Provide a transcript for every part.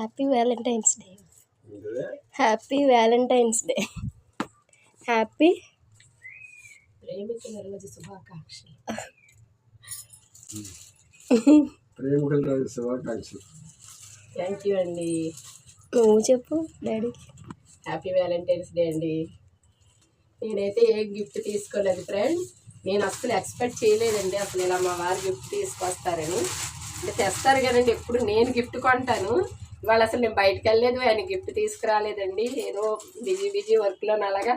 Happy Valentine's day. Happy Valentine's day. Happy ప్రేమికుల రోజు శుభాకాంక్షలు. ప్రేమికుల రోజు శుభాకాంక్షలు. థ్యాంక్ యూ అండి. నువ్వు చెప్పు డాడీకి. హ్యాపీ వ్యాలంటైన్స్ డే అండి. నేనైతే ఏ గిఫ్ట్ తీసుకోలేదు ఫ్రెండ్స్. నేను అసలు ఎక్స్పెక్ట్ చేయలేదండి అసలు ఇలా మా వారు గిఫ్ట్ తీసుకొస్తారని. అంటే తెస్తారు కదండి, ఎప్పుడు నేను గిఫ్ట్ కొంటాను. ఇవాళ అసలు నేను బయటకు వెళ్ళలేదు, ఆయన గిఫ్ట్ తీసుకురాలేదండి. ఏదో బిజీ వర్క్లో అలాగా.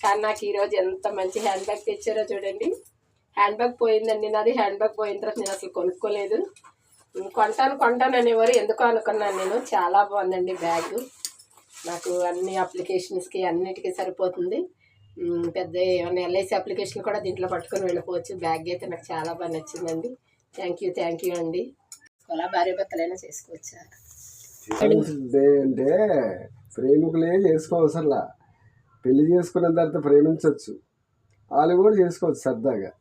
కానీ నాకు ఈరోజు ఎంత మంచి హ్యాండ్ బ్యాగ్ తెచ్చారో చూడండి. హ్యాండ్ బ్యాగ్ పోయిందండి నాది. హ్యాండ్ బ్యాగ్ పోయిన తర్వాత నేను అసలు కొనుక్కోలేదు. కొంటాను అనేవారు, ఎందుకో అనుకున్నాను నేను. చాలా బాగుందండి బ్యాగ్. నాకు అన్ని అప్లికేషన్స్కి అన్నిటికీ సరిపోతుంది. పెద్ద ఏమన్నా ఎల్ఐసి అప్లికేషన్ కూడా దీంట్లో పట్టుకొని వెళ్ళిపోవచ్చు. బ్యాగ్ అయితే నాకు చాలా బాగా నచ్చిందండి. థ్యాంక్ యూ అండి. అలా భార్య భర్తలైనా చేసుకోవచ్చా? డే అంటే ప్రేమికులే చేసుకోవసరలా, పెళ్లి చేసుకున్న తర్వాత ప్రేమించవచ్చు. వాళ్ళు కూడా చేసుకోవచ్చు సరదాగా.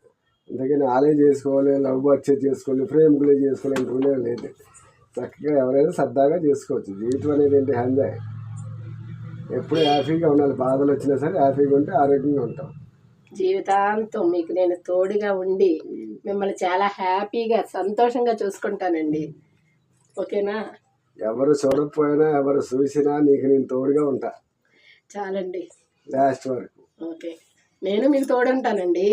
అందుకని వాళ్ళే చేసుకోవాలి, లవ్ బర్చే చేసుకోవాలి, ప్రేమికులే చేసుకోవాలి అనుకునే లేదు. చక్కగా ఎవరైనా సరదాగా చేసుకోవచ్చు. జీవితం అనేది ఏంటి, ఎంజాయ్. ఎప్పుడు హ్యాపీగా ఉండాలి. బాధలు వచ్చినా సరే హ్యాపీగా ఉంటే ఆరోగ్యంగా ఉంటాం. జీవితాంతం మీకు నేను తోడుగా ఉండి మిమ్మల్ని చాలా హ్యాపీగా సంతోషంగా చూసుకుంటానండి. ఓకేనా? ఎవరు చూడకపోయినా ఎవరు చూసినా నీకు నేను తోడుగా ఉంటా. చాలండి, లాస్ట్ వరకు. ఓకే. నేను మీకు తోడుంటానండి.